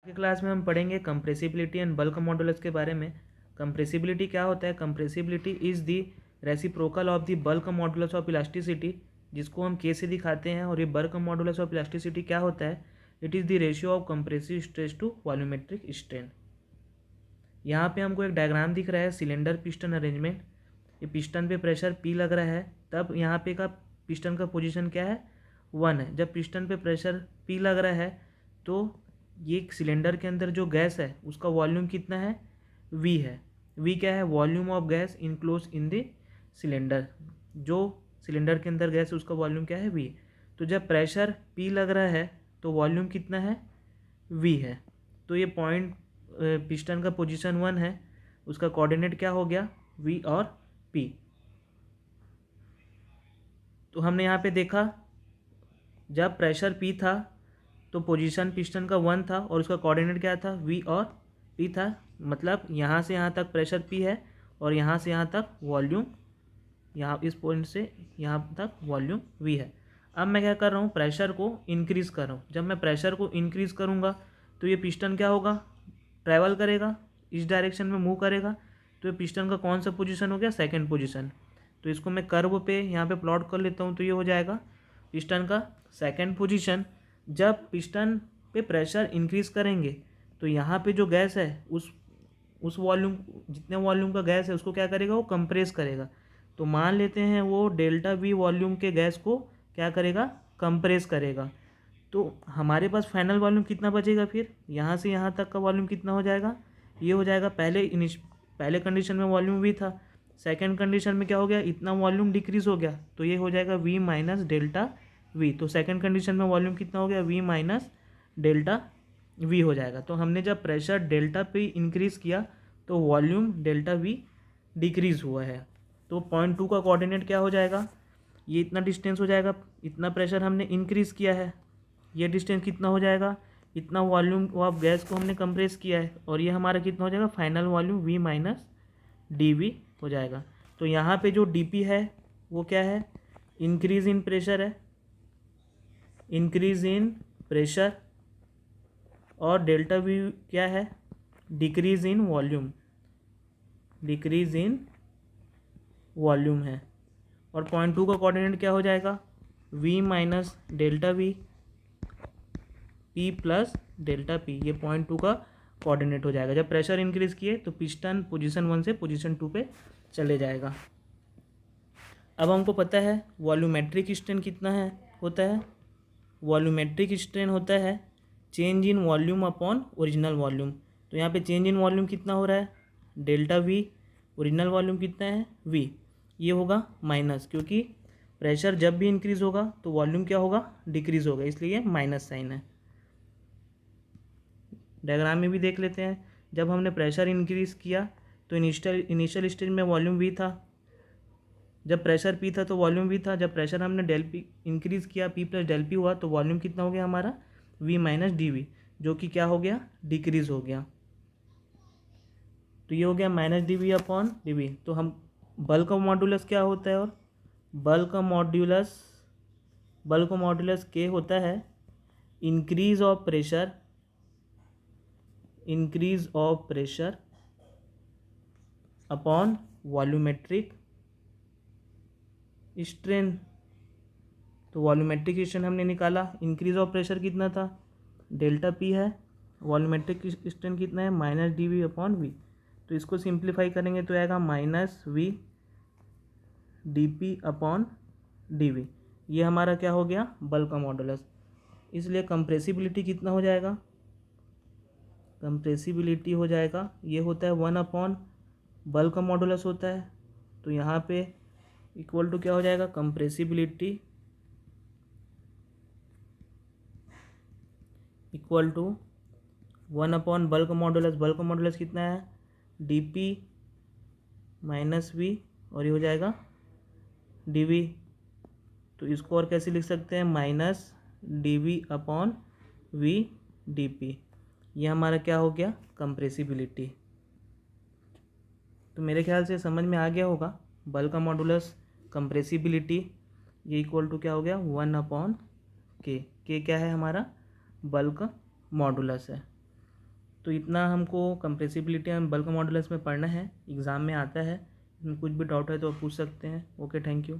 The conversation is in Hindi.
के क्लास में हम पढ़ेंगे कंप्रेसिबिलिटी एंड बल्क मॉडुलस के बारे में। कंप्रेसिबिलिटी क्या होता है? Compressibility is the reciprocal of the bulk modulus of elasticity, जिसको हम के से दिखाते हैं। और ये बल्क मॉडुलस ऑफ इलास्टिसिटी क्या होता है? It is the ratio of compressive stress to volumetric strain. यहाँ पे हमको एक डायग्राम दिख रहा है, सिलेंडर पिस्टन अरेंजमेंट। ये पिस्टन पे प्रेशर P लग रहा है, तब यहाँ पे का पिस्टन का पोजीशन क्या है? 1 है। जब पिस्टन पे प्रेशर P लग रहा है तो ये सिलेंडर के अंदर जो गैस है उसका वॉल्यूम कितना है? V है। V क्या है? Volume of gas enclose in the cylinder. जो सिलेंडर के अंदर गैस है उसका वॉल्यूम क्या है? V। तो जब प्रेशर P लग रहा है तो वॉल्यूम कितना है? V है। तो ये पॉइंट पिस्टन का पोजीशन 1 है, उसका कोऑर्डिनेट क्या हो गया? V और P। तो हमने यहाँ पे देखा जब प्रेशर P था तो पोजीशन पिस्टन का 1 था और उसका कोऑर्डिनेट क्या था? V और P था। मतलब यहाँ से यहाँ तक प्रेशर P है और यहाँ से यहाँ तक वॉल्यूम, यहाँ इस पॉइंट से यहाँ तक वॉल्यूम V है। अब मैं क्या कर रहा हूँ? प्रेशर को इंक्रीज़ कर रहा हूँ। जब मैं प्रेशर को इंक्रीज़ करूँगा तो ये पिस्टन क्या होगा? ट्रैवल करेगा, इस डायरेक्शन में मूव करेगा। तो ये पिस्टन का कौन सा पोजीशन हो गया? Second position. तो इसको मैं कर्व पे यहाँ पे प्लॉट कर लेता हूँ। तो ये हो जाएगा पिस्टन का सेकंड पोजीशन। जब पिस्टन पे प्रेशर इंक्रीज़ करेंगे तो यहाँ पे जो गैस है उस वॉल्यूम, जितने वॉल्यूम का गैस है उसको क्या करेगा? वो कंप्रेस करेगा। तो मान लेते हैं वो डेल्टा V वॉल्यूम के गैस को क्या करेगा? कंप्रेस करेगा। तो हमारे पास फाइनल वॉल्यूम कितना बचेगा? फिर यहाँ से यहाँ तक का वॉल्यूम कितना हो जाएगा? ये हो जाएगा, पहले कंडीशन में वॉल्यूम V था, सेकंड कंडीशन में क्या हो गया? इतना वॉल्यूम डिक्रीज हो गया, तो ये हो जाएगा V माइनस डेल्टा V। तो सेकंड कंडीशन में वॉल्यूम कितना हो गया? V माइनस डेल्टा V हो जाएगा। तो हमने जब प्रेशर डेल्टा पे इंक्रीज़ किया तो वॉल्यूम डेल्टा V डिक्रीज़ हुआ है। तो पॉइंट 2 का कोऑर्डिनेट क्या हो जाएगा? ये इतना डिस्टेंस हो जाएगा, इतना प्रेशर हमने इंक्रीज़ किया है। ये डिस्टेंस कितना हो जाएगा? इतना वॉल्यूम ऑफ गैस को हमने कंप्रेस किया है। और ये हमारा कितना हो जाएगा? Final volume V minus dV हो जाएगा। तो यहाँ पे जो dP है वो क्या है? इंक्रीज़ इन प्रेशर है, इंक्रीज़ इन प्रेशर। और डेल्टा V क्या है? Decrease in volume, decrease in volume है। और पॉइंट 2 का कोऑर्डिनेट क्या हो जाएगा? V minus delta V, P plus delta P। ये पॉइंट 2 का कोऑर्डिनेट हो जाएगा। जब प्रेशर इंक्रीज़ किए तो पिस्टन पोजीशन 1 से पोजीशन 2 पे चले जाएगा। अब हमको पता है वॉल्यूमेट्रिक स्ट्रेन कितना है होता है? वॉल्यूमेट्रिक स्ट्रेन होता है change in volume upon original volume. तो यहाँ पे चेंज इन वॉल्यूम कितना हो रहा है? Delta V। ओरिजिनल वॉल्यूम कितना है? V। ये होगा माइनस, क्योंकि प्रेशर जब भी इंक्रीज़ होगा तो वॉल्यूम क्या होगा? डिक्रीज़ होगा, इसलिए माइनस साइन है। डायग्राम में भी देख लेते हैं। जब हमने प्रेशर इंक्रीज़ किया तो इनिशियल स्टेज में वॉल्यूम V था। जब प्रेशर P था तो वॉल्यूम V था। जब प्रेशर हमने डेल P इंक्रीज़ किया, P प्लस डेल P हुआ, तो वॉल्यूम कितना हो गया हमारा? V माइनस dV, जो कि क्या हो गया? डिक्रीज़ हो गया। तो ये हो गया माइनस dV अपॉन dV। तो हम बल्क मॉड्यूलस क्या होता है? और बल्क मॉड्यूलस K होता है increase of pressure upon volumetric strain. तो वॉल्यूमेट्रिक स्ट्रेन हमने निकाला, इंक्रीज ऑफ प्रेशर कितना था? डेल्टा P है। वॉल्यूमेट्रिक स्ट्रेन कितना है? Minus dV upon V। तो इसको सिंप्लीफाई करेंगे तो आएगा minus V dP upon dV। ये हमारा क्या हो गया? Bulk modulus. इसलिए कंप्रेसिबिलिटी कितना हो जाएगा? कंप्रेसिबिलिटी हो जाएगा, ये होता है 1 अपॉन बल्क मॉडुलस होता है। तो यहाँ पे इक्वल टू क्या हो जाएगा? Compressibility equal to 1 upon bulk modulus. Bulk modulus कितना है? dP माइनस V, और ये हो जाएगा dV। तो इसको और कैसे लिख सकते हैं? Minus dV upon V dP। ये हमारा क्या हो गया? कंप्रेसिबिलिटी। तो मेरे ख्याल से समझ में आ गया होगा बल्क मॉडुलस, कंप्रेसिबिलिटी, ये इक्वल टू क्या हो गया? 1 अपॉन K। K क्या है हमारा? बल्क मॉडुलस है। तो इतना हमको कंप्रेसिबिलिटी एंड बल्क मॉडुलस में पढ़ना है, एग्ज़ाम में आता है। कुछ भी डाउट है तो आप पूछ सकते हैं। Okay, thank you.